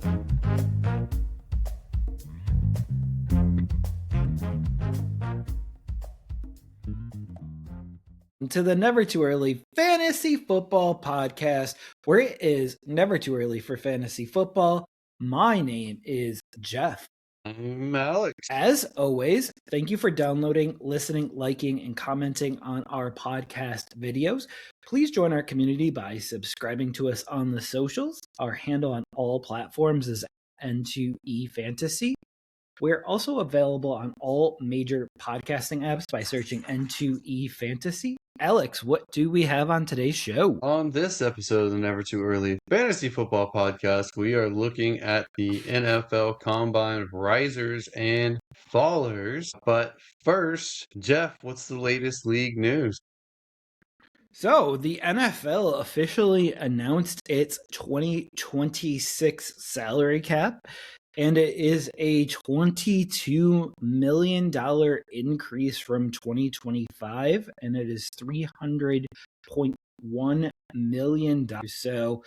To the Never Too Early Fantasy Football Podcast, where it is never too early for fantasy football. My name is Jeff. I'm Alex. As always, thank you for downloading, listening, liking, and commenting on our podcast videos. Please join our community by subscribing to us on the socials. Our handle on all platforms is N2E Fantasy. We're also available on all major podcasting apps by searching N2E Fantasy. Alex, what do we have on today's show? On this episode of the Never Too Early Fantasy Football Podcast, we are looking at the NFL Combine risers and fallers. But first, Jeff, what's the latest league news? So, the NFL officially announced its 2026 salary cap, and it is a $22 million increase from 2025, and it is $300.1 million. So,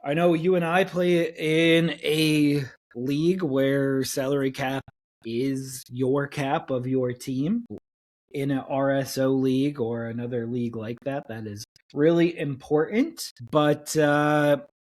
I know you and I play in a league where salary cap is your cap of your team. In an RSO league or another league like that, that is really important. But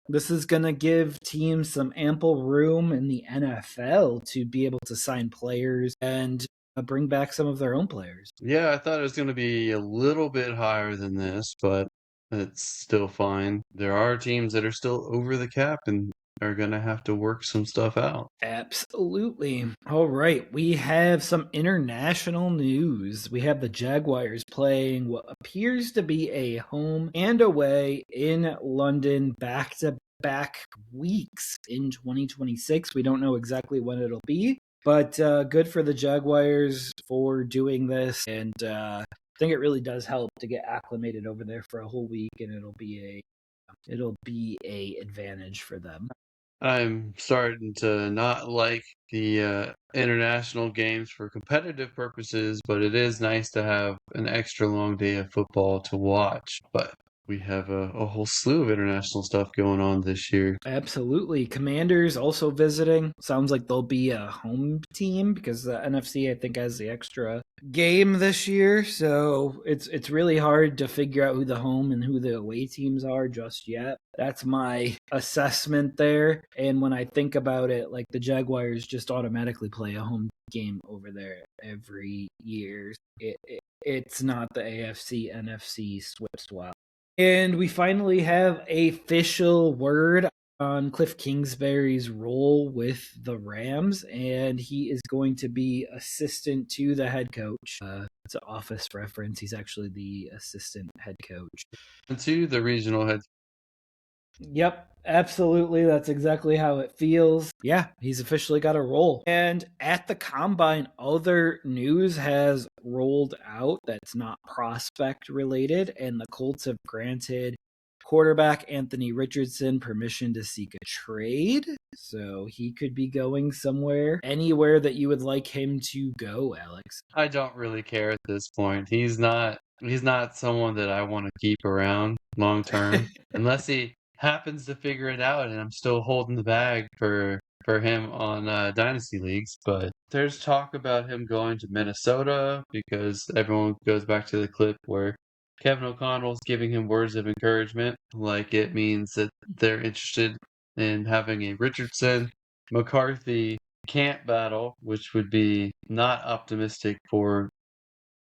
this is going to give teams some ample room in the NFL to be able to sign players and bring back some of their own players. Yeah, I thought it was going to be a little bit higher than this, but it's still fine. There are teams that are still over the cap and are going to have to work some stuff out. Absolutely. All right. We have some international news. We have the Jaguars playing what appears to be a home and away in London back-to-back weeks in 2026. We don't know exactly when it'll be, but good for the Jaguars for doing this. And I think it really does help to get acclimated over there for a whole week, and it'll be a advantage for them. I'm starting to not like the international games for competitive purposes, but it is nice to have an extra long day of football to watch. But we have a whole slew of international stuff going on this year. Absolutely. Commanders also visiting. Sounds like they'll be a home team because the NFC, I think, has the extra game this year. So it's really hard to figure out who the home and who the away teams are just yet. That's my assessment there. And when I think about it, like the Jaguars just automatically play a home game over there every year. It's not the AFC, NFC swap. And we finally have a official word on Cliff Kingsbury's role with the Rams, and he is going to be assistant to the head coach. It's an office reference. He's actually the assistant head coach. And to the regional head. Yep, absolutely. That's exactly how it feels. Yeah, he's officially got a role. And at the Combine, other news has rolled out that's not prospect related, and the Colts have granted quarterback Anthony Richardson permission to seek a trade. So he could be going somewhere, anywhere that you would like him to go, Alex. I don't really care at this point. He's not someone that I want to keep around long term unless he happens to figure it out, and I'm still holding the bag for him on Dynasty Leagues. But there's talk about him going to Minnesota because everyone goes back to the clip where Kevin O'Connell's giving him words of encouragement, like it means that they're interested in having a Richardson McCarthy camp battle, which would be not optimistic for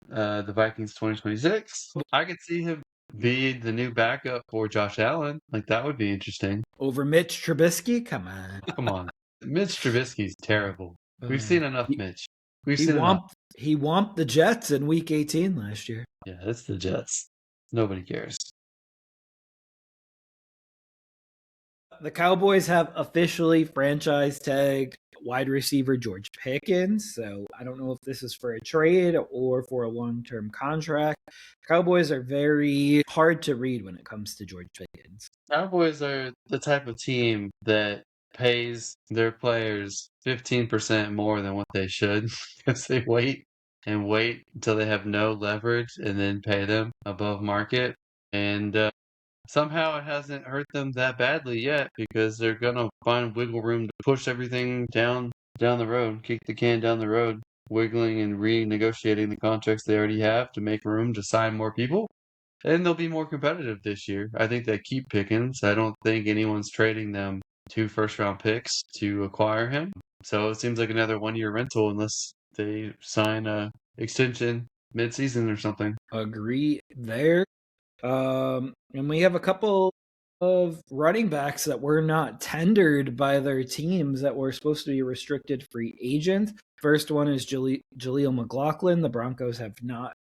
the Vikings 2026. I could see him be the new backup for Josh Allen. Like, that would be interesting. Over Mitch Trubisky? Come on. Come on. Mitch Trubisky's terrible. We've seen enough Mitch. He whomped the Jets in Week 18 last year. Yeah, that's the Jets. Nobody cares. The Cowboys have officially franchise tagged wide receiver George Pickens. So I don't know if this is for a trade or for a long-term contract. Cowboys are very hard to read when it comes to George Pickens. Cowboys are the type of team that pays their players 15% more than what they should because they wait until they have no leverage and then pay them above market. And somehow it hasn't hurt them that badly yet because they're gonna find wiggle room to push everything down the road, kick the can down the road, wiggling and renegotiating the contracts they already have to make room to sign more people. And they'll be more competitive this year. I think they keep Pickens. I don't think anyone's trading them 2 first-round picks to acquire him. So it seems like another 1 year rental unless they sign a extension mid-season or something. Agree there. And we have a couple of running backs that were not tendered by their teams that were supposed to be restricted free agents. First one is Jaleel McLaughlin. The Broncos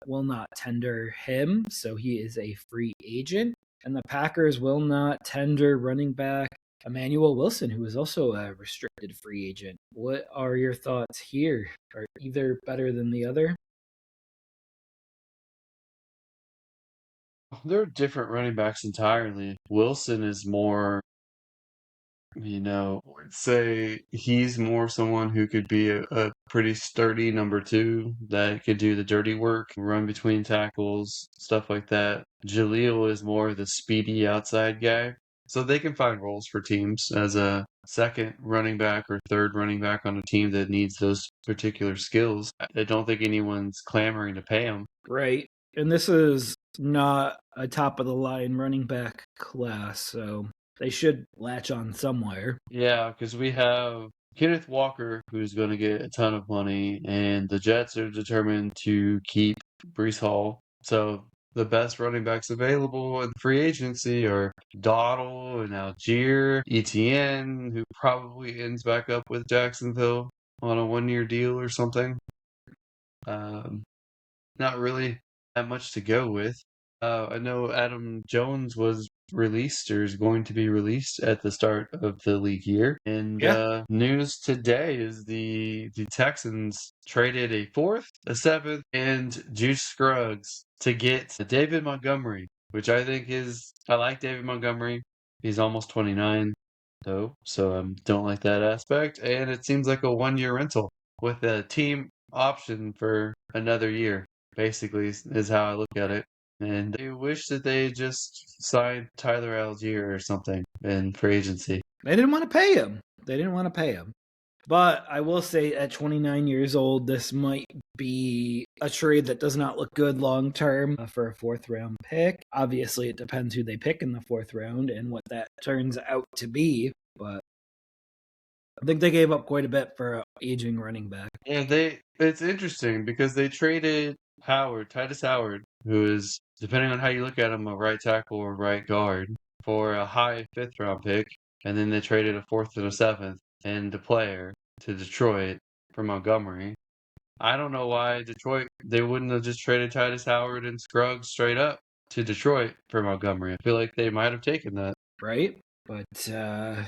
will not tender him, so he is a free agent. And the Packers will not tender running back Emmanuel Wilson, who is also a restricted free agent. What are your thoughts here? Are either better than the other? They're different running backs entirely. Wilson is more, I would say he's more someone who could be a pretty sturdy number two that could do the dirty work, run between tackles, stuff like that. Jaleel is more the speedy outside guy. So they can find roles for teams as a second running back or third running back on a team that needs those particular skills. I don't think anyone's clamoring to pay them. Right. And this is not a top of the line running back class, so they should latch on somewhere. Yeah, because we have Kenneth Walker, who's going to get a ton of money, and the Jets are determined to keep Brees Hall. So the best running backs available in free agency are Dawdle and Algier, ETN, who probably ends back up with Jacksonville on a 1 year deal or something. Um, Not really that much to go with. I know Adam Jones was released or is going to be released at the start of the league year. And Yeah. news today is the Texans traded a fourth, a seventh, and Juice Scruggs to get David Montgomery, which I think I like David Montgomery. He's almost 29 though, so I don't like that aspect. And it seems like a 1 year rental with a team option for another year basically is how I look at it. And I wish that they just signed Tyler Algier or something in free agency. They didn't want to pay him. But I will say at 29 years old, this might be a trade that does not look good long term for a fourth round pick. Obviously, it depends who they pick in the fourth round and what that turns out to be. But I think they gave up quite a bit for an aging running back. And it's interesting because they traded Titus Howard, who is, depending on how you look at him, a right tackle or right guard, for a high fifth-round pick, and then they traded a fourth and a seventh and a player to Detroit for Montgomery. I don't know why they wouldn't have just traded Titus Howard and Scruggs straight up to Detroit for Montgomery. I feel like they might have taken that. Right? But yeah,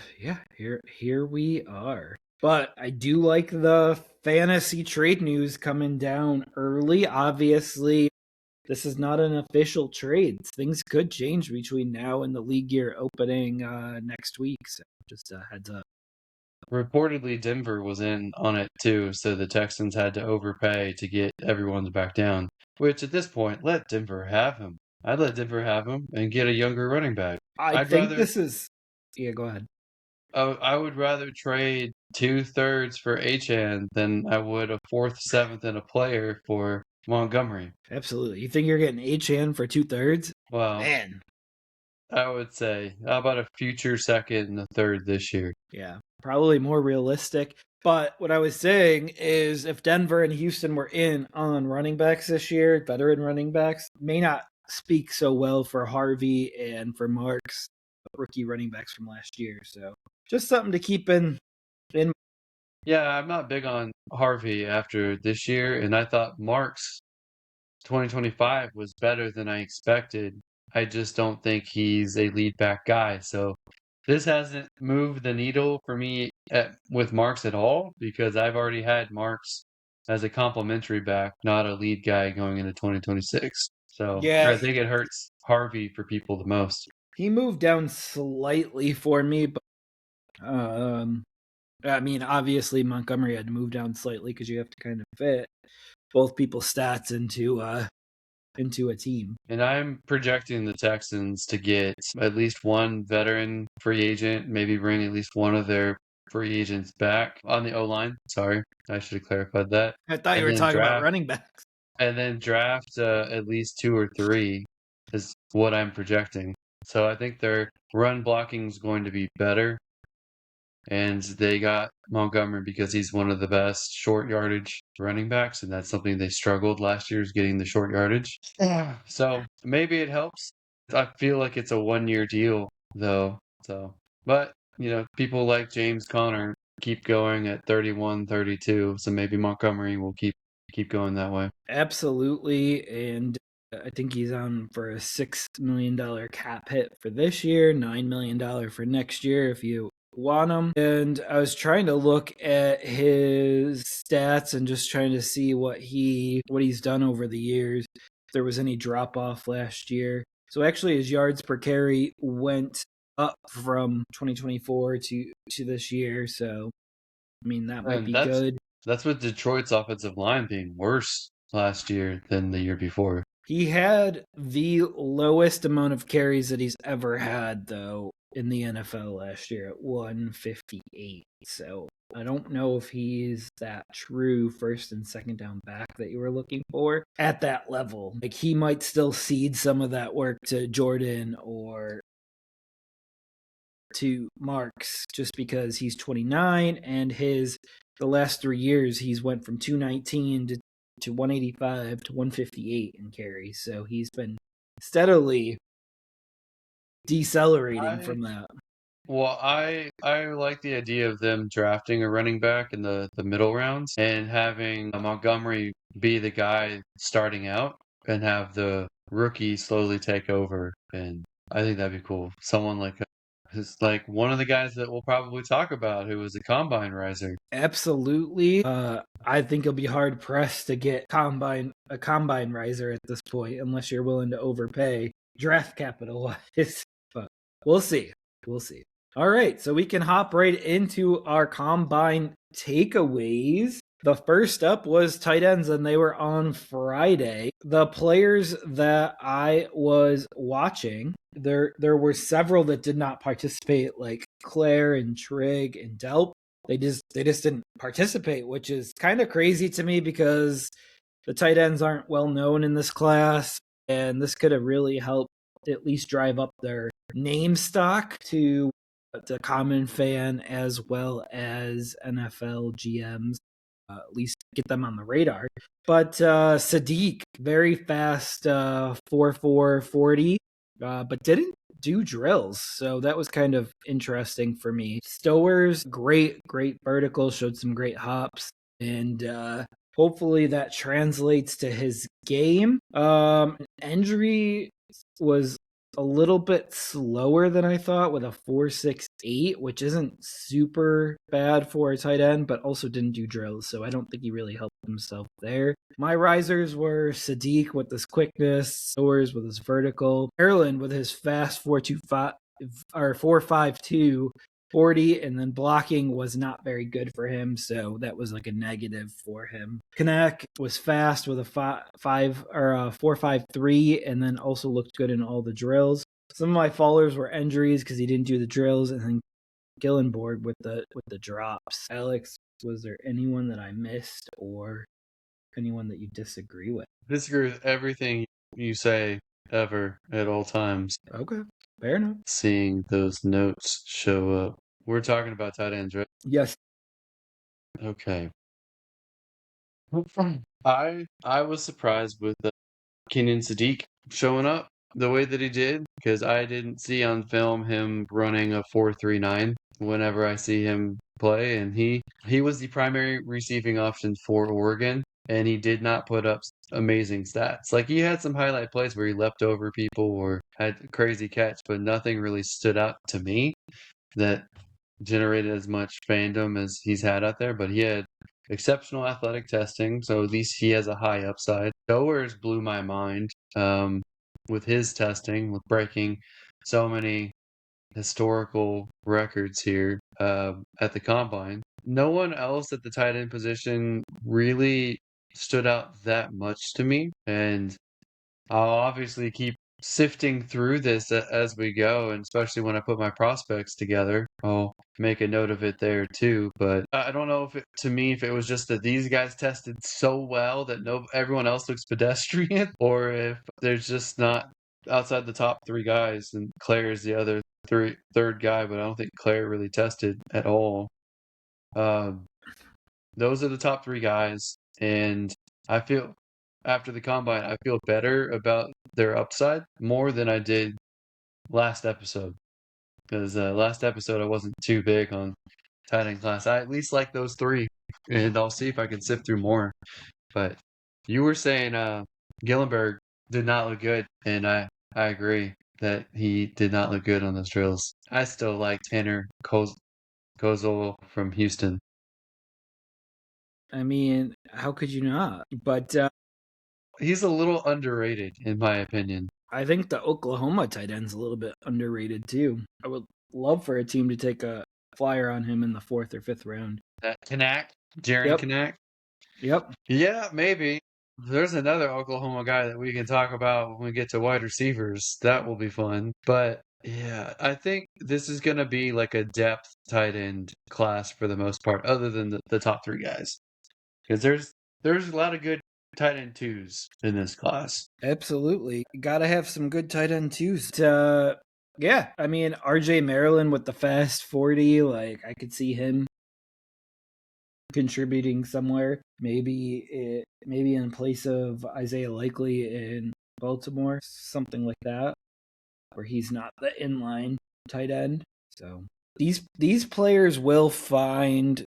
here we are. But I do like the fantasy trade news coming down early. Obviously, this is not an official trade. Things could change between now and the league year opening next week. So just a heads up. Reportedly, Denver was in on it too, so the Texans had to overpay to get everyone to back down. Which at this point, let Denver have him. I'd let Denver have him and get a younger running back. I I'd think rather, this is. Yeah, go ahead. I would rather trade 2/3 for Achan than I would a fourth, seventh, and a player for Montgomery. Absolutely. You think you're getting Achan for 2/3? Well, Man. I would say, how about a future second and a third this year? Yeah, probably more realistic. But what I was saying is if Denver and Houston were in on running backs this year, veteran running backs, may not speak so well for Harvey and for Marks, rookie running backs from last year. So just something to keep in. Yeah, I'm not big on Harvey after this year, and I thought Marks 2025 was better than I expected. I just don't think he's a lead back guy. So this hasn't moved the needle for me with Marks at all because I've already had Marks as a complimentary back, not a lead guy going into 2026. So Yeah, I think it hurts Harvey for people the most. he moved down slightly for me, but I mean, obviously Montgomery had to move down slightly because you have to kind of fit both people's stats into into a team. And I'm projecting the Texans to get at least one veteran free agent, maybe bring at least one of their free agents back on the O-line. Sorry, I should have clarified that. I thought you And were then talking about draft running backs. at least 2 or 3 is what I'm projecting. So I think their run blocking is going to be better. And they got Montgomery because he's one of the best short yardage running backs, and that's something they struggled last year is getting the short yardage. Yeah. So maybe it helps. I feel like it's a 1-year deal though. So but people like James Conner keep going at 31, 32. So maybe Montgomery will keep going that way. Absolutely. And I think he's on for a $6 million cap hit for this year, $9 million for next year if you want him. And I was trying to look at his stats and just trying to see what he's done over the years. If there was any drop off last year. So actually his yards per carry went up from 2024 to this year. So I mean that might And be good. that's with Detroit's offensive line being worse last year than the year before. He had the lowest amount of carries that he's ever had, though, in the NFL last year at 158. So I don't know if he's that true first and second down back that you were looking for at that level. Like he might still cede some of that work to Jordan or to Marks just because he's 29 and the last 3 years he's went from 219 to 185 to 158 in carries. So he's been steadily decelerating from that. Well, I like the idea of them drafting a running back in the middle rounds and having Montgomery be the guy starting out and have the rookie slowly take over. And I think that'd be cool. Someone who's like one of the guys that we'll probably talk about who was a combine riser. Absolutely. I think it'll be hard pressed to get a combine riser at this point unless you're willing to overpay draft capital wise. But we'll see. We'll see. All right, so we can hop right into our combine takeaways. The first up was tight ends, and they were on Friday. The players that I was watching, there were several that did not participate, like Claire and Trig and Delp. They just didn't participate, which is kind of crazy to me because the tight ends aren't well known in this class, and this could have really helped at least drive up their name stock to the common fan as well as NFL GMs, at least get them on the radar. But Sadiq, very fast 4.4 40, but didn't do drills. So that was kind of interesting for me. Stowers, great vertical, showed some great hops. And hopefully that translates to his game. Endry was a little bit slower than I thought with a 4.68, which isn't super bad for a tight end, but also didn't do drills, so I don't think he really helped himself there. My risers were Sadiq with his quickness, Stowers with his vertical, Ireland with his fast 4.25 or 4.52 40, and then blocking was not very good for him, so that was like a negative for him. Kanak was fast with a 4.53, and then also looked good in all the drills. Some of my fallers were injuries because he didn't do the drills, and then Gillenborg with the drops. Alex, was there anyone that I missed or anyone that you disagree with? Disagree with everything you say ever at all times. Okay, fair enough. Seeing those notes show up. We're talking about tight ends, right? Yes. Okay. I was surprised with Kenyon Sadiq showing up the way that he did because I didn't see on film him running a 4.39 whenever I see him play, and he was the primary receiving option for Oregon, and he did not put up amazing stats. Like he had some highlight plays where he leapt over people or had a crazy catch, but nothing really stood out to me that generated as much fandom as he's had out there. But he had exceptional athletic testing, so at least he has a high upside. Stowers blew my mind with his testing, with breaking so many historical records here at the combine. No one else at the tight end position really stood out that much to me, and I'll obviously keep sifting through this as we go, and especially when I put my prospects together, I'll make a note of it there too. But I don't know if to me, if it was just that these guys tested so well that everyone else looks pedestrian, or if there's just not outside the top three guys, and Claire is the third guy, but I don't think Claire really tested at all. Those are the top three guys, and I feel after the combine, I feel better about their upside more than I did last episode. Because last episode I wasn't too big on tight end class. I at least like those three, and I'll see if I can sift through more. But you were saying Gillenberg did not look good, and I agree that he did not look good on those drills. I still like Tanner Kozel from Houston. I mean, how could you not? But he's a little underrated, in my opinion. I think the Oklahoma tight end's a little bit underrated too. I would love for a team to take a flyer on him in the 4th or 5th round. That Kanak, Jaron Kanak. Yep. Yeah, maybe. There's another Oklahoma guy that we can talk about when we get to wide receivers. That will be fun. But yeah, I think this is going to be like a depth tight end class for the most part, other than the top three guys. Because there's a lot of good tight end twos in this class. Absolutely. Gotta have some good tight end twos. Yeah, I mean, RJ Maryland with the fast 40, like, I could see him contributing somewhere. Maybe in place of Isaiah Likely in Baltimore, something like that, where he's not the inline tight end. So these players will find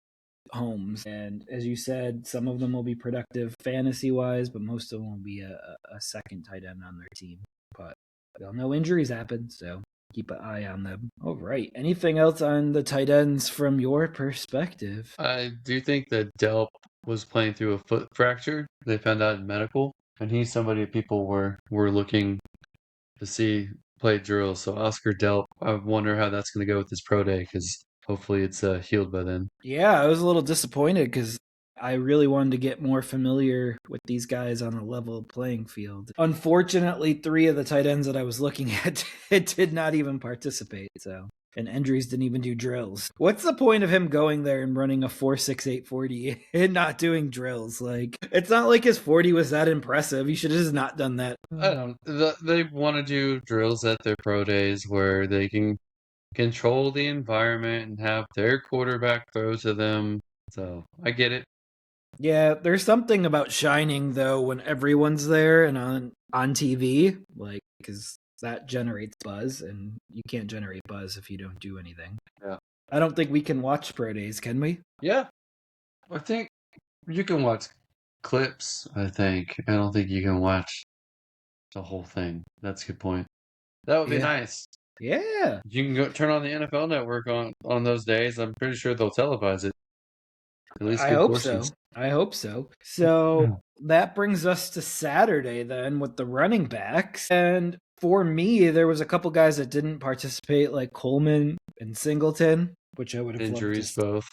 homes, and as you said, some of them will be productive fantasy wise, but most of them will be a second tight end on their team. But we all know injuries happen, so keep an eye on them. All right. Anything else on the tight ends from your perspective? I do think that Delp was playing through a foot fracture. They found out in medical, and he's somebody people were looking to see play drills. So Oscar Delp, I wonder how that's going to go with his pro day, because hopefully it's healed by then. Yeah, I was a little disappointed because I really wanted to get more familiar with these guys on a level playing field. Unfortunately, 3 of the tight ends that I was looking at did not even participate. And Endries didn't even do drills. What's the point of him going there and running a 4.68 40 and not doing drills? Like, it's not like his 40 was that impressive. He should have just not done that. I don't. They want to do drills at their pro days where they can control the environment and have their quarterback throw to them. So I get it. Yeah, there's something about shining though when everyone's there and on TV, like, because that generates buzz, and you can't generate buzz if you don't do anything. Yeah. I don't think we can watch pro days, can we? Yeah. I think you can watch clips, I think. I don't think you can watch the whole thing. That's a good point. That would be nice. Yeah. You can go turn on the NFL Network on those days. I'm pretty sure they'll televise it. At least I hope so. I hope so. So that brings us to Saturday then with the running backs. And for me, there was a couple guys that didn't participate, like Coleman and Singleton, which I would have injuries both.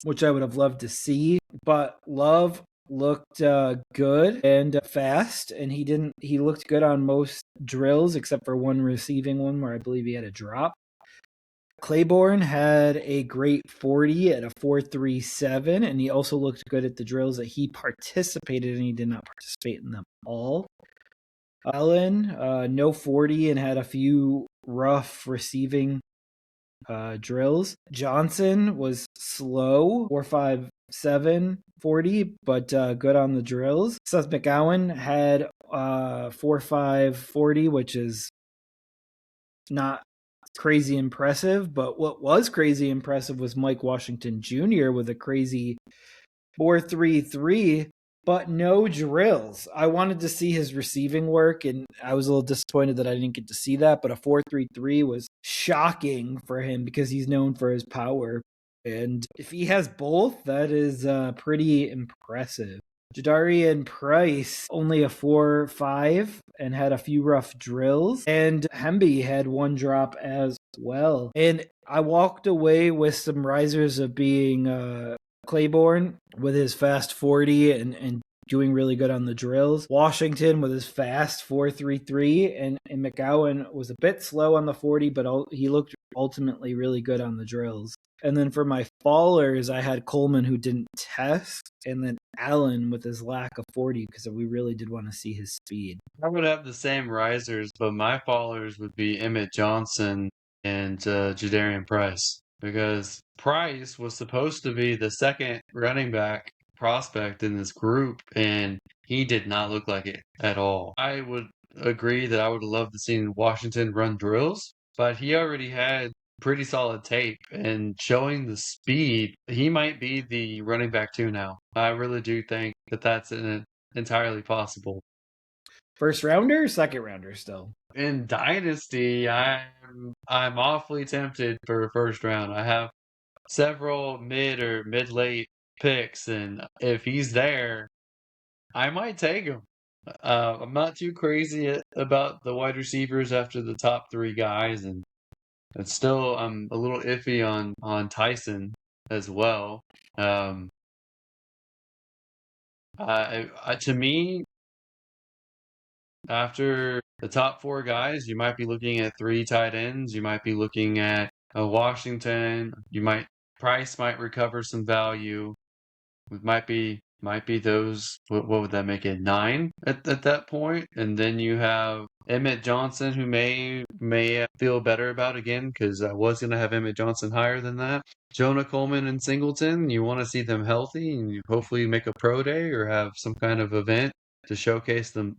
Which I would have loved to see. But Love looked good and fast, and he looked good on most drills except for one receiving one where I believe he had a drop. Claiborne had a great 40 at a 4.37, and he also looked good at the drills that he participated in. He did not participate in them all. Allen, no 40 and had a few rough receiving drills. Johnson was slow, 4.57 40, but good on the drills. Seth McGowan had 4.5 40, which is not crazy impressive, but what was crazy impressive was Mike Washington Jr. with a crazy 4.33, but no drills. I wanted to see his receiving work, and I was a little disappointed that I didn't get to see that, but a 4.33 was shocking for him because he's known for his power. And if he has both, that is pretty impressive. Jadarian Price, only a 4.5 and had a few rough drills. And Hemby had one drop as well. And I walked away with some risers of being Claiborne with his fast 40 and doing really good on the drills. Washington with his fast 4.33, and McGowan was a bit slow on the 40, but he looked ultimately really good on the drills. And then for my fallers, I had Coleman, who didn't test, and then Allen with his lack of 40, because we really did want to see his speed. I would have the same risers, but my fallers would be Emmett Johnson and Jadarian Price, because Price was supposed to be the second running back prospect in this group, and he did not look like it at all. I would agree that I would love to see Washington run drills, but he already had pretty solid tape, and showing the speed, he might be the running back 2 now. I really do think that that's entirely possible. First rounder, second rounder still? In Dynasty, I'm awfully tempted for first round. I have several mid or mid late picks, and if he's there, I might take him. I'm not too crazy about the wide receivers after the top 3 guys, and it's still I'm a little iffy on Tyson as well. To me, after the top 4 guys, you might be looking at 3 tight ends. You might be looking at Washington. Price might recover some value. It might be those. What would that make it? 9 at that point, and then you have Emmett Johnson, who may feel better about again, because I was going to have Emmett Johnson higher than that. Jonah Coleman and Singleton, you want to see them healthy, and you hopefully make a pro day or have some kind of event to showcase them.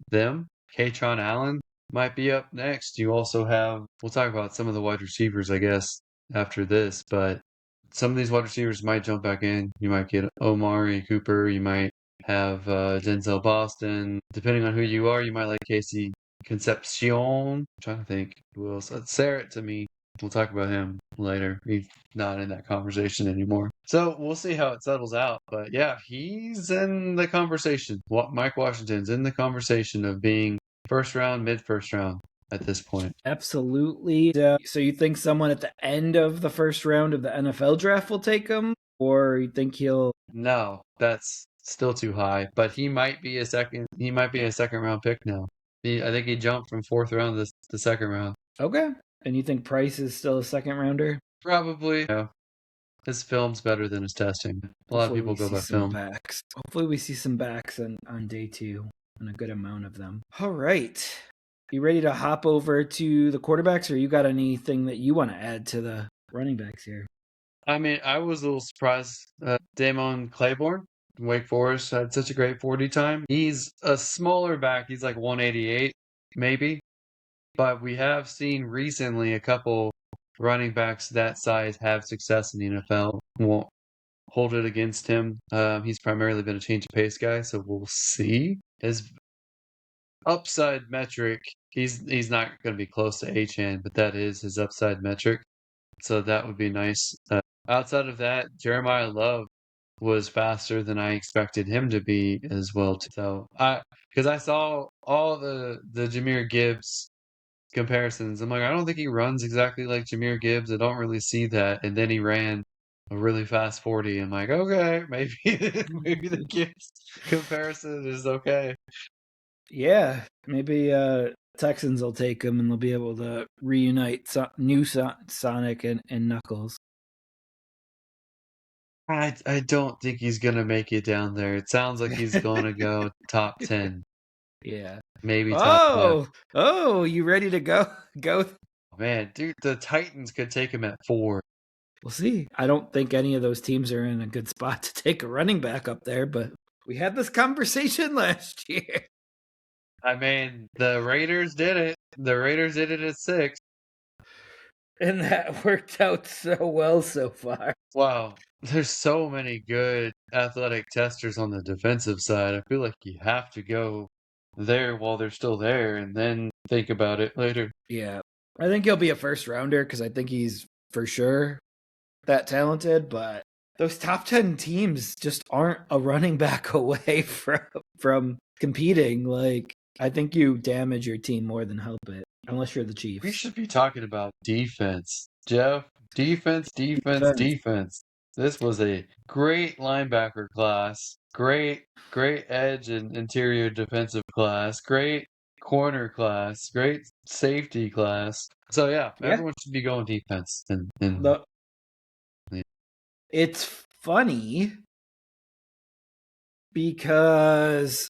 Kaytron Allen might be up next. You also have, we'll talk about some of the wide receivers, I guess, after this, but some of these wide receivers might jump back in. You might get Omari Cooper. You might have Denzel Boston. Depending on who you are, you might like Casey Concepcion. I'm trying to think who else. Sarrett to me. We'll talk about him later. He's not in that conversation anymore. So we'll see how it settles out. But yeah, he's in the conversation. Mike Washington's in the conversation of being first round, mid first round at this point. Absolutely. So you think someone at the end of the first round of the NFL draft will take him? Or you think he'll... No, that's still too high. But he might be a second round pick now. I think he jumped from 4th round to the 2nd round. Okay. And you think Price is still a second rounder? Probably. Yeah. His film's better than his testing. A lot of people go by film. Hopefully we see some backs on day 2, and a good amount of them. All right. You ready to hop over to the quarterbacks, or you got anything that you want to add to the running backs here? I mean, I was a little surprised. Damon Claiborne, Wake Forest, had such a great 40 time. He's a smaller back. He's like 188, maybe. But we have seen recently a couple running backs that size have success in the NFL. Won't hold it against him. He's primarily been a change of pace guy, so we'll see. His upside metric, he's not going to be close to Achane, but that is his upside metric. So that would be nice. Outside of that, Jeremiah Love was faster than I expected him to be as well. So because I saw all the Jahmyr Gibbs comparisons, I'm like, I don't think he runs exactly like Jahmyr Gibbs. I don't really see that. And then he ran a really fast 40. I'm like, okay, maybe the Gibbs comparison is okay. Yeah, maybe Texans will take him, and they'll be able to reunite new Sonic and Knuckles. I don't think he's gonna make it down there. It sounds like he's gonna go top 10. Yeah. Maybe top 5. Oh, you ready to go? Man, dude, the Titans could take him at 4. We'll see. I don't think any of those teams are in a good spot to take a running back up there, but we had this conversation last year. I mean, the Raiders did it. The Raiders did it at 6. And that worked out so well so far. Wow. There's so many good athletic testers on the defensive side. I feel like you have to go there while they're still there and then think about it later. Yeah. I think he'll be a first rounder because I think he's for sure that talented, but those top 10 teams just aren't a running back away from competing. Like, I think you damage your team more than help it, unless you're the Chiefs. We should be talking about defense, Jeff. Defense. This was a great linebacker class. great, great edge and interior defensive class, great corner class, great safety class. So yeah, Yeah. everyone should be going defense. And The It's funny because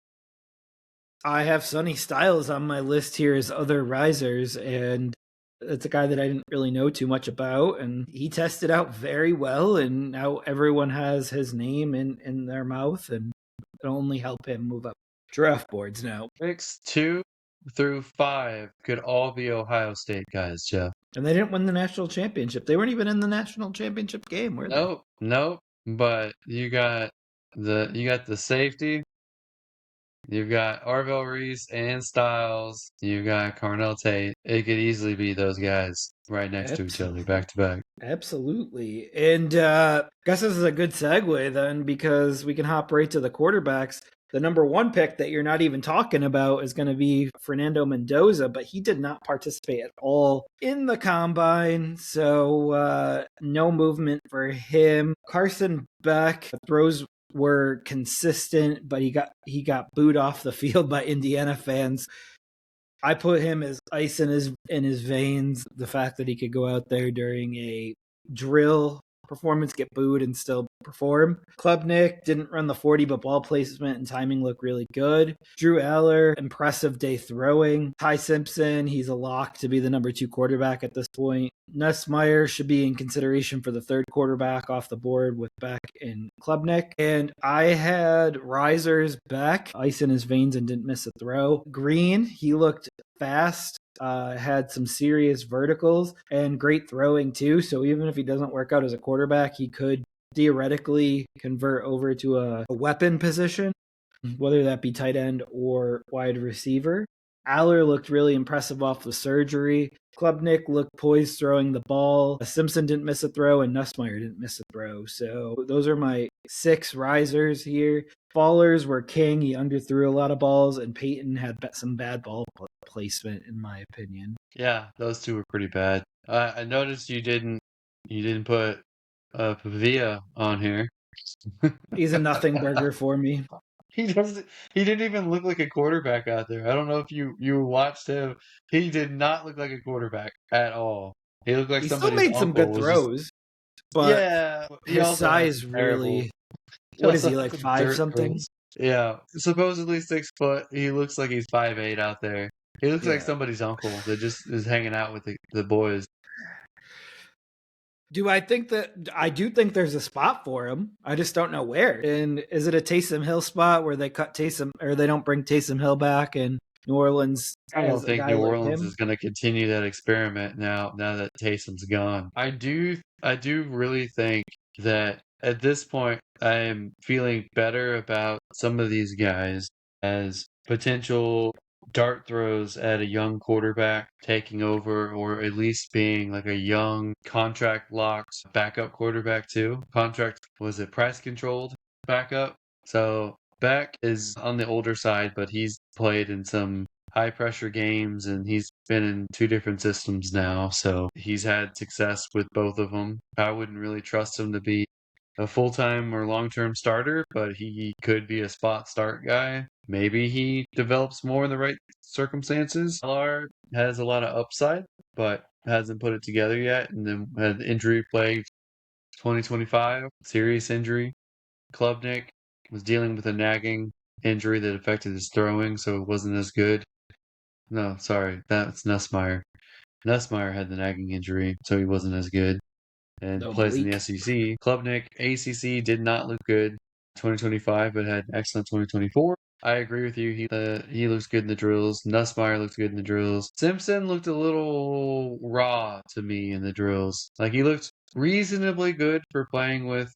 I have Sonny Styles on my list here as other risers, and it's a guy that I didn't really know too much about, and he tested out very well, and now everyone has his name in their mouth, and it'll only help him move up draft boards now. picks 2 through 5 could all be Ohio State guys, Jeff. And they didn't win the national championship. They weren't even in the national championship game, were they? Nope, nope. But you got the safety. You've got Arvell Reese and Styles. You've got Carnell Tate. It could easily be those guys right next to each other, back to back. Absolutely. And guess this is a good segue then, because we can hop right to the quarterbacks. The number one pick that you're not even talking about is going to be Fernando Mendoza, but he did not participate at all in the combine. So no movement for him. Carson Beck throws were consistent, but he got booed off the field by Indiana fans. I put him as ice in his veins. The fact that he could go out there during a drill performance, get booed, and still perform. Klubnik didn't run the 40, but ball placement and timing look really good. Drew Aller, impressive day throwing. Ty Simpson, he's a lock to be the number 2 quarterback at this point. Nussmeier should be in consideration for the 3rd quarterback off the board with Beck and Klubnik. And I had Risers Beck, ice in his veins and didn't miss a throw. Green, he looked fast, had some serious verticals and great throwing too. So even if he doesn't work out as a quarterback, he could theoretically convert over to a weapon position, whether that be tight end or wide receiver. Aller looked really impressive off the surgery. Klubnik looked poised throwing the ball. Simpson didn't miss a throw, and Nussmeier didn't miss a throw. So those are my 6 risers here. Fallers were king. He underthrew a lot of balls, and Peyton had some bad ball placement, in my opinion. Yeah, those 2 were pretty bad. I noticed you didn't put Pavia on here. He's a nothing burger for me. He doesn't. He didn't even look like a quarterback out there. I don't know if you watched him. He did not look like a quarterback at all. He looked like He still somebody's made some uncle good was just. throws, but Yeah, he his also has size terrible. really. He What is also he, has like some 5 dirt something? throws. Yeah, supposedly 6 foot. He looks like he's 5'8" out there. He looks like Yeah. somebody's uncle that just is hanging out with the boys. I do think there's a spot for him. I just don't know where. And is it a Taysom Hill spot where they cut Taysom, or they don't bring Taysom Hill back, and New Orleans I don't has a think guy New like Orleans him? is going to continue that experiment now that Taysom's gone. I do really think that at this point I am feeling better about some of these guys as potential dart throws at a young quarterback taking over, or at least being like a young contract locked backup quarterback too. Contract, was it price controlled backup? So Beck is on the older side, but he's played in some high pressure games and he's been in 2 different systems now. So he's had success with both of them. I wouldn't really trust him to be a full time or long term starter, but he could be a spot start guy. Maybe he develops more in the right circumstances. LR has a lot of upside, but hasn't put it together yet. And then had injury plagued 2025, serious injury. Klubnik was dealing with a nagging injury that affected his throwing, so it wasn't as good. No, sorry, that's Nussmeier. Nussmeier had the nagging injury, so he wasn't as good and No, plays in the Malik. SEC. Klubnik, ACC, did not look good 2025, but had excellent 2024. I agree with you. He looks good in the drills. Nussmeier looked good in the drills. Simpson looked a little raw to me in the drills. Like he looked reasonably good for playing with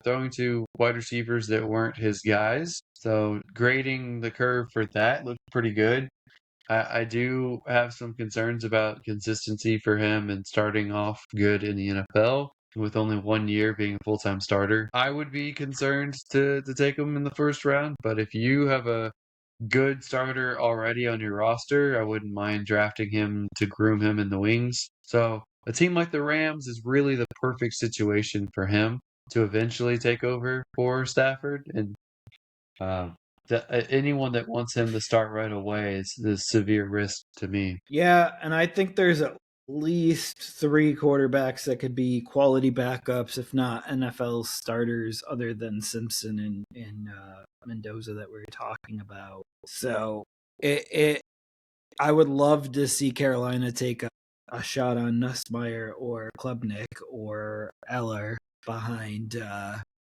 throwing to wide receivers that weren't his guys. So grading the curve for that looked pretty good. I do have some concerns about consistency for him and starting off good in the NFL with only 1 year being a full-time starter. I would be concerned to take him in the first round, but if you have a good starter already on your roster, I wouldn't mind drafting him to groom him in the wings. So a team like the Rams is really the perfect situation for him to eventually take over for Stafford. And Uh, anyone that wants him to start right away is a severe risk to me. Yeah, and I think there's at least three quarterbacks that could be quality backups, if not NFL starters, other than Simpson and Mendoza that we were talking about. So it I would love to see Carolina take a shot on Nussmeier or Klubnik or Eller behind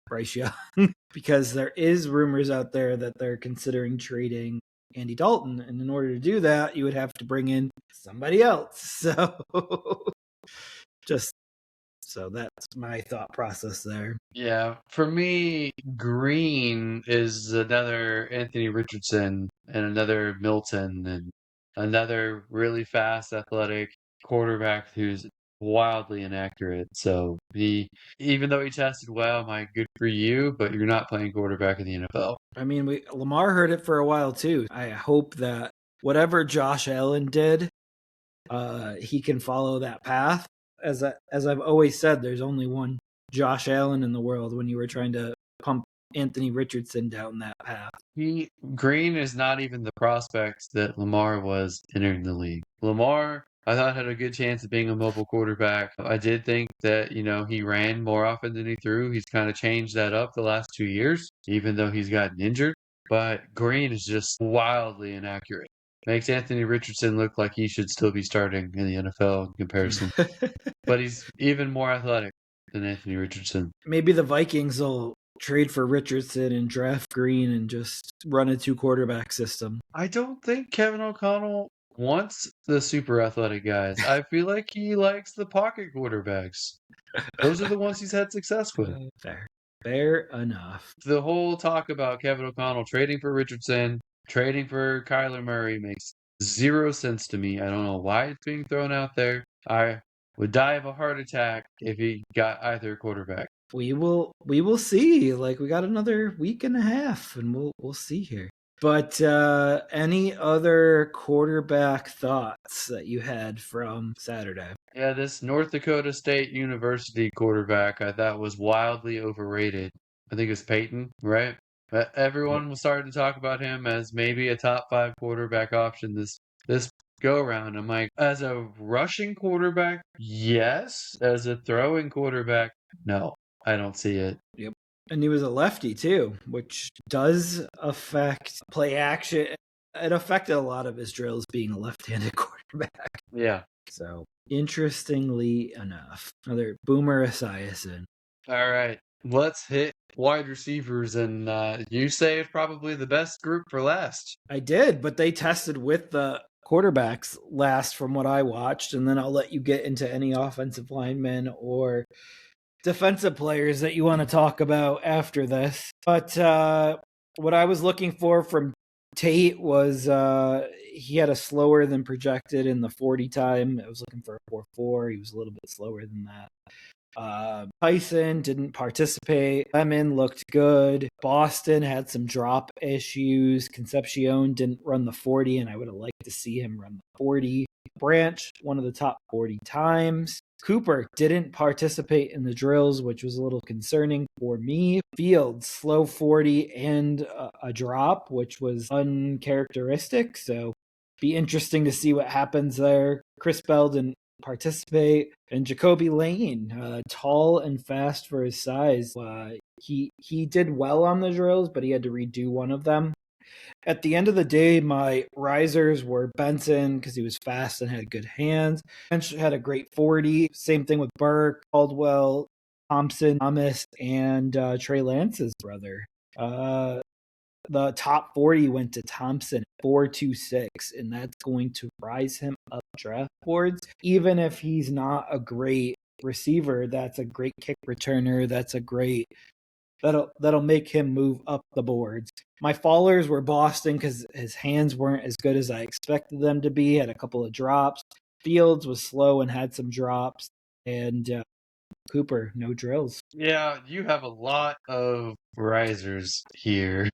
Bryce Young because there is rumors out there that they're considering trading Andy Dalton, and in order to do that, you would have to bring in somebody else. So just so that's my thought process there. Yeah, for me, Green is another Anthony Richardson and another Milton and another really fast, athletic quarterback who's wildly inaccurate. So even though he tested well, my good for you, but you're not playing quarterback in the NFL. I mean, Lamar heard it for a while too. I hope that whatever Josh Allen did, he can follow that path. As I've always said, there's only one Josh Allen in the world. When you were trying to pump Anthony Richardson down that path, Green is not even the prospect that Lamar was entering the league. Lamar, I thought had a good chance of being a mobile quarterback. I did think that, he ran more often than he threw. He's kind of changed that up the last 2 years, even though he's gotten injured. But Green is just wildly inaccurate. Makes Anthony Richardson look like he should still be starting in the NFL in comparison. But he's even more athletic than Anthony Richardson. Maybe the Vikings will trade for Richardson and draft Green and just run a two quarterback system. I don't think Kevin O'Connell wants the super athletic guys. I feel like he likes the pocket quarterbacks. Those are the ones he's had success with. Fair enough. The whole talk about Kevin O'Connell trading for Richardson, trading for Kyler Murray makes zero sense to me. I don't know why it's being thrown out there. I would die of a heart attack if he got either quarterback. We will see. Like, we got another week and a half, and we'll see here. But any other quarterback thoughts that you had from Saturday? Yeah, this North Dakota State University quarterback I thought was wildly overrated. I think it's Peyton, right? Everyone was starting to talk about him as maybe a top 5 quarterback option this go around. I'm like, as a rushing quarterback, yes. As a throwing quarterback, no. I don't see it. Yep. And he was a lefty too, which does affect play action. It affected a lot of his drills being a left-handed quarterback. Yeah. So interestingly enough, another Boomer Esiason. All right, let's hit wide receivers, and you saved probably the best group for last. I did, but they tested with the quarterbacks last from what I watched, and then I'll let you get into any offensive linemen or defensive players that you want to talk about after this. But what I was looking for from Tate was he had a slower than projected in the 40 time. I was looking for a 4.4. He was a little bit slower than that. Tyson didn't participate. Lemon looked good. Boston had some drop issues. Concepcion didn't run the 40, and I would have liked to see him run the 40. Branch, one of the top 40 times. Cooper didn't participate in the drills, which was a little concerning for me. Fields, slow 40 and a drop, which was uncharacteristic. So be interesting to see what happens there. Chris Bell didn't participate. And Jacoby Lane, tall and fast for his size. He did well on the drills, but he had to redo one of them. At the end of the day, my risers were Benson because he was fast and had good hands. Bench had a great 40. Same thing with Burke, Caldwell, Thompson, Thomas, and Trey Lance's brother. The top 40 went to Thompson, 4.26, and that's going to rise him up draft boards. Even if he's not a great receiver, that's a great kick returner. That's a great that'll make him move up the boards. My fallers were Boston because his hands weren't as good as I expected them to be. Had a couple of drops. Fields was slow and had some drops. And Cooper, no drills. Yeah, you have a lot of risers here.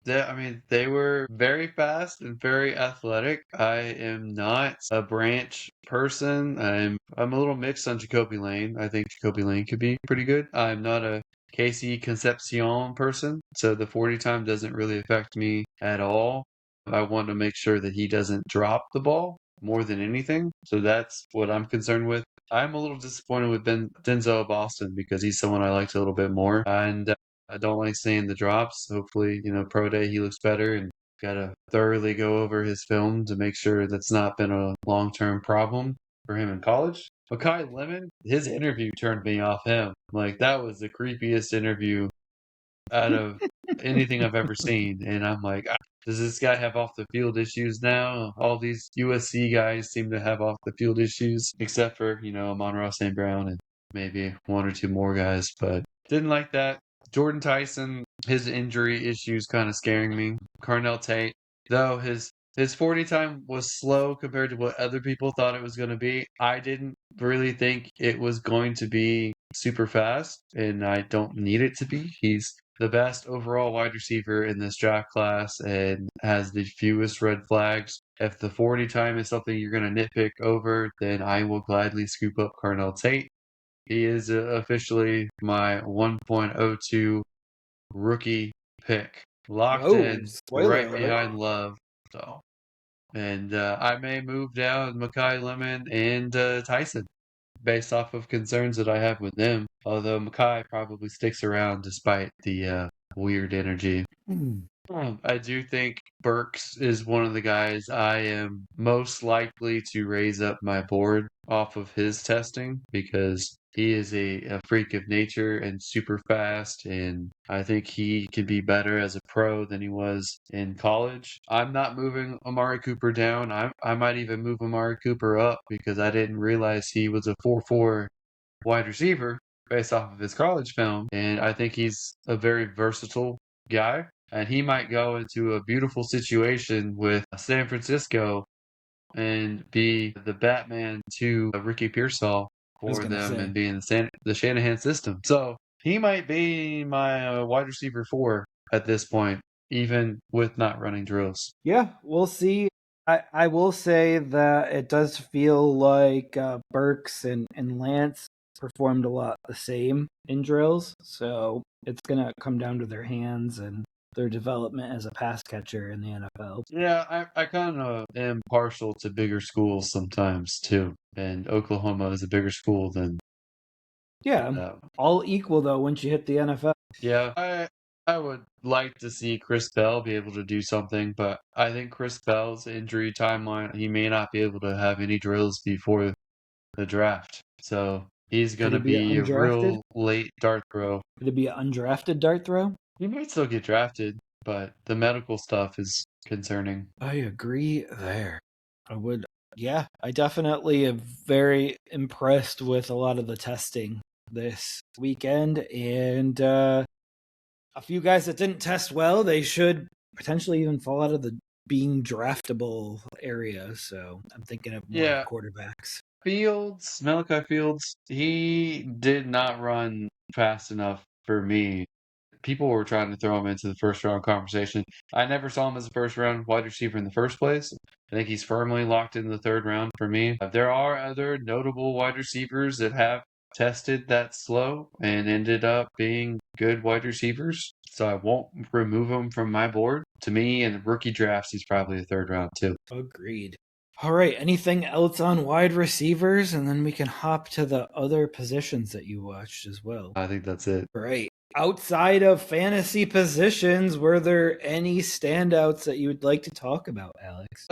They were very fast and very athletic. I am not a Branch person. I'm a little mixed on Jacoby Lane. I think Jacoby Lane could be pretty good. I'm not a Casey Concepcion person, so the 40 time doesn't really affect me at all. I want to make sure that he doesn't drop the ball more than anything. So that's what I'm concerned with. I'm a little disappointed with Denzel Boston because he's someone I liked a little bit more. And I don't like seeing the drops. Hopefully, pro day he looks better and got to thoroughly go over his film to make sure that's not been a long-term problem for him in college. Makai Lemon, his interview turned me off him. Like, that was the creepiest interview out of anything I've ever seen. And I'm like, does this guy have off the field issues now? All these USC guys seem to have off the field issues, except for, Amon-Ra St. Brown and maybe one or two more guys, but didn't like that. Jordan Tyson, his injury issues kind of scaring me. Carnell Tate, though his 40 time was slow compared to what other people thought it was going to be. I didn't really think it was going to be super fast, and I don't need it to be. He's the best overall wide receiver in this draft class and has the fewest red flags. If the 40 time is something you're going to nitpick over, then I will gladly scoop up Carnell Tate. He is officially my 1.02 rookie pick. Locked Whoa, in, spoiler right alert. behind Love. So, and I may move down Makai Lemon and Tyson based off of concerns that I have with them. Although Makai probably sticks around despite the weird energy. I do think Burks is one of the guys I am most likely to raise up my board off of his testing because he is a freak of nature and super fast, and I think he can be better as a pro than he was in college. I'm not moving Amari Cooper down. I might even move Amari Cooper up because I didn't realize he was a 4.4 wide receiver based off of his college film, and I think he's a very versatile guy. And he might go into a beautiful situation with San Francisco and be the Batman to Ricky Pearsall for them and be in the Shanahan system. So he might be my wide receiver 4 at this point, even with not running drills. Yeah, we'll see. I will say that it does feel like Burks and Lance performed a lot the same in drills, so it's gonna come down to their hands and their development as a pass catcher in the NFL. Yeah, I kind of am partial to bigger schools sometimes too, and Oklahoma is a bigger school than. Yeah, all equal though once you hit the NFL. Yeah, I would like to see Chris Bell be able to do something, but I think Chris Bell's injury timeline, he may not be able to have any drills before the draft. So he's going Could to it be be a undrafted? real late dart throw. Could it be an undrafted dart throw? He might still get drafted, but the medical stuff is concerning. I agree there. I definitely am very impressed with a lot of the testing this weekend, and a few guys that didn't test well, they should potentially even fall out of the being draftable area. So I'm thinking of more quarterbacks. Malachi Fields, he did not run fast enough for me. People were trying to throw him into the first round conversation. I never saw him as a first round wide receiver in the first place. I think he's firmly locked in the third round for me. There are other notable wide receivers that have tested that slow and ended up being good wide receivers. So I won't remove him from my board. To me, in rookie drafts, he's probably a third round too. Agreed. All right. Anything else on wide receivers? And then we can hop to the other positions that you watched as well. I think that's it. Right. Outside of fantasy positions, were there any standouts that you would like to talk about, Alex?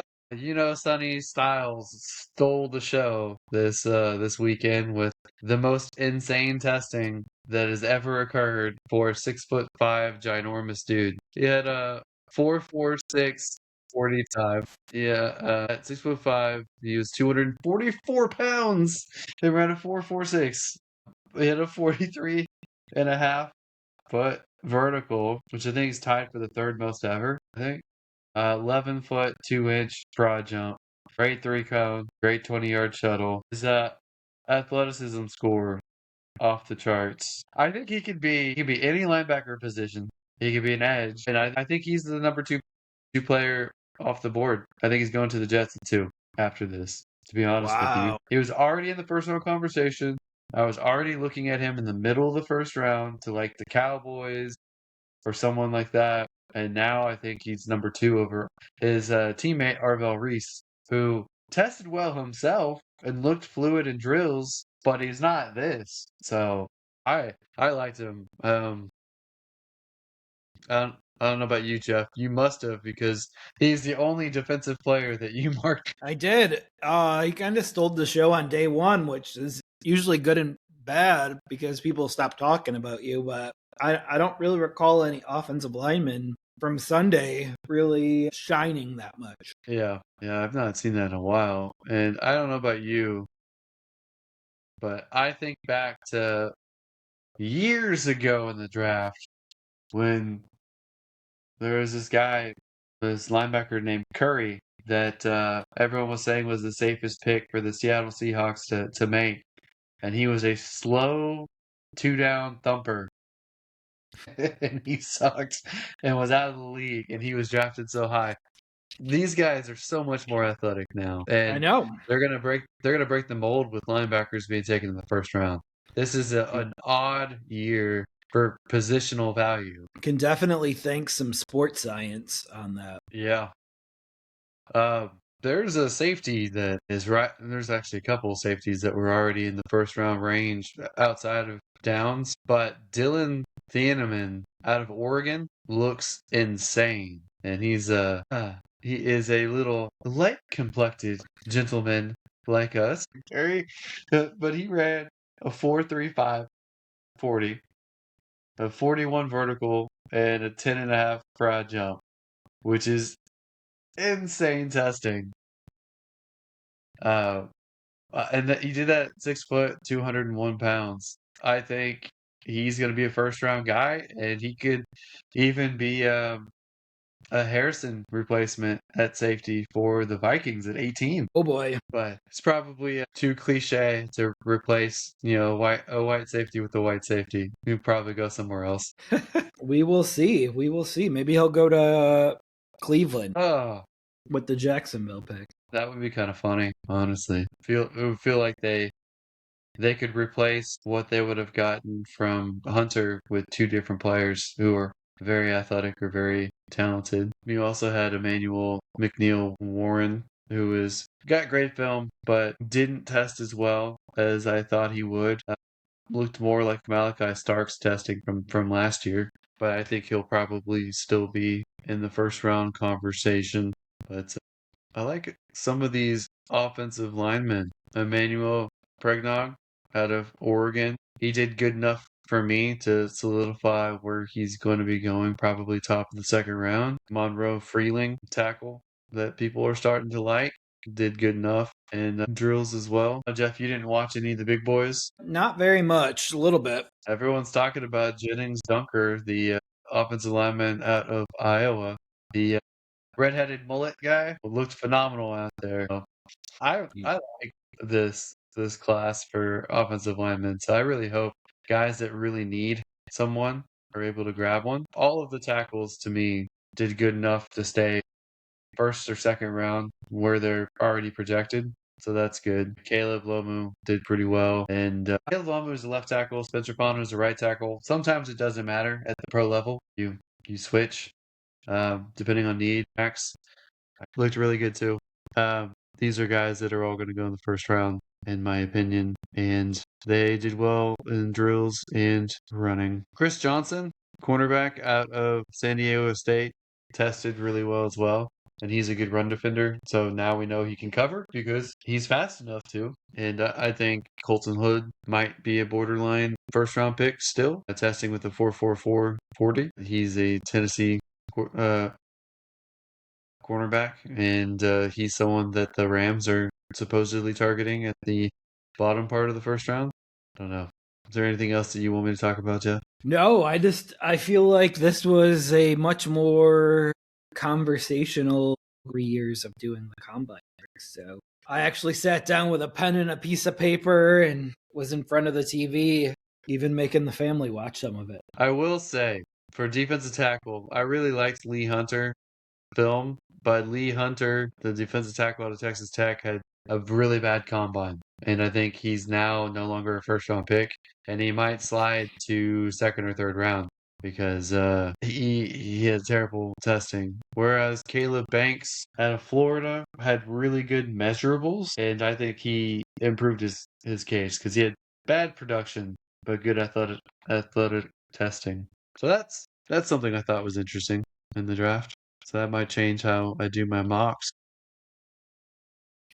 Sonny Styles stole the show this weekend with the most insane testing that has ever occurred for a 6'5" ginormous dude. He had a 4.46 40 time. Yeah, at 6'5", he was 244 pounds and ran a 4.46. He had a 43 and a half foot vertical, which I think is tied for the third most ever. I think 11 foot 2-inch broad jump, great 3-cone, great 20-yard shuttle. His athleticism score off the charts. I think he could be any linebacker position. He could be an edge, and I think he's the number two player off the board. I think he's going to the Jets too after this. To be honest with you, he was already in the first round conversation. I was already looking at him in the middle of the first round to like the Cowboys or someone like that. And now I think he's number 2 over his teammate Arvel Reese, who tested well himself and looked fluid in drills, but he's not this. So I liked him. I don't know about you, Jeff. You must have because he's the only defensive player that you marked. I did. He kind of stole the show on day one, which is usually good and bad because people stop talking about you. But I don't really recall any offensive linemen from Sunday really shining that much. Yeah, I've not seen that in a while. And I don't know about you, but I think back to years ago in the draft when there was this linebacker named Curry that everyone was saying was the safest pick for the Seattle Seahawks to make. And he was a slow 2-down thumper. And he sucked and was out of the league, and he was drafted so high. These guys are so much more athletic now, I and know. they're gonna break the mold with linebackers being taken in the first round. This is an odd year for positional value. Can definitely thank some sports science on that. Yeah. Uh, there's a safety that is right. There's actually a couple of safeties that were already in the first round range outside of Downs, but Dylan Thieneman out of Oregon looks insane, and he is a little light complected gentleman like us, but he ran a 4.35 40, a 41 vertical, and a 10.5 broad jump, which is insane testing. Uh, and he did that 6 foot, 201 pounds. I think he's going to be a first round guy, and he could even be a Harrison replacement at safety for the Vikings at 18. Oh boy. But it's probably too cliche to replace, a white safety with a white safety. He'll probably go somewhere else. We will see. We will see. Maybe he'll go to Cleveland Oh, with the Jacksonville pick. that would be kind of funny, honestly. It would feel like they could replace what they would have gotten from Hunter with 2 different players who are very athletic or very talented. You also had Emmanuel McNeil Warren, who got great film, but didn't test as well as I thought he would. Looked more like Malachi Stark's testing from last year, but I think he'll probably still be in the first round conversation. But I like some of these offensive linemen. Emmanuel Pregnog out of Oregon. He did good enough for me to solidify where he's going to be going, probably top of the second round. Monroe Freeling, tackle that people are starting to like, did good enough. And drills as well. Jeff, you didn't watch any of the big boys? Not very much, a little bit. Everyone's talking about Jennings Dunker, the offensive lineman out of Iowa. The redheaded mullet guy looked phenomenal out there. I like this class for offensive linemen. So I really hope guys that really need someone are able to grab one. All of the tackles to me did good enough to stay first or second round where they're already projected. So that's good. Caleb Lomu did pretty well. And Caleb Lomu is a left tackle. Spencer Ponder is a right tackle. Sometimes it doesn't matter at the pro level. You switch depending on need. Max looked really good too. These are guys that are all going to go in the first round, in my opinion. And they did well in drills and running. Chris Johnson, cornerback out of San Diego State, tested really well as well. And he's a good run defender. So now we know he can cover because he's fast enough to. And I think Colton Hood might be a borderline first round pick still. Testing with the 4.44 40. He's a Tennessee cornerback, and he's someone that the Rams are supposedly targeting at the bottom part of the first round. I don't know. Is there anything else that you want me to talk about, Jeff? No, I feel like this was a much more conversational 3 years of doing the combine. So I actually sat down with a pen and a piece of paper and was in front of the TV, even making the family watch some of it. I will say, for defensive tackle, I really liked Lee Hunter film, but Lee Hunter, the defensive tackle out of Texas Tech, had a really bad combine. And I think he's now no longer a first round pick, and he might slide to second or third round because he had terrible testing. Whereas Caleb Banks out of Florida had really good measurables, and I think he improved his case because he had bad production but good athletic testing. So that's something I thought was interesting in the draft. So that might change how I do my mocks.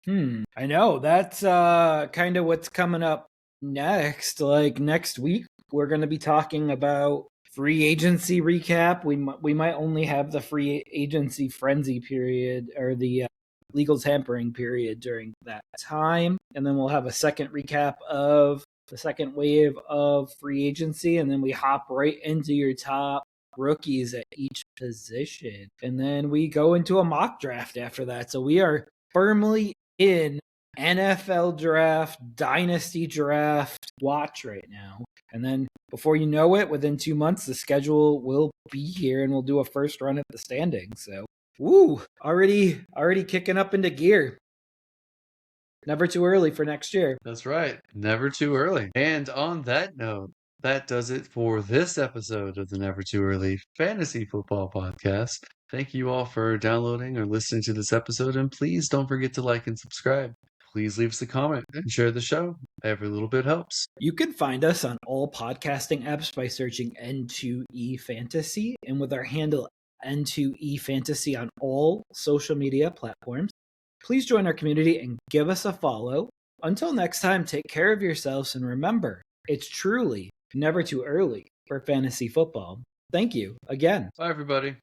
I know that's kind of what's coming up next. Like next week, we're going to be talking about free agency recap. We might only have the free agency frenzy period or the legal tampering period during that time, and then we'll have a second recap of the second wave of free agency, and then we hop right into your top rookies at each position, and then we go into a mock draft after that. So we are firmly in NFL draft, dynasty draft watch right now. And then before you know it, within 2 months, the schedule will be here and we'll do a first run at the standings. So, already kicking up into gear. Never too early for next year. That's right. Never too early. And on that note, that does it for this episode of the Never Too Early Fantasy Football Podcast. Thank you all for downloading or listening to this episode, and please don't forget to like and subscribe. Please leave us a comment and share the show. Every little bit helps. You can find us on all podcasting apps by searching N2E Fantasy, and with our handle N2E Fantasy on all social media platforms. Please join our community and give us a follow. Until next time, take care of yourselves, and remember, it's truly never too early for fantasy football. Thank you again. Bye, everybody.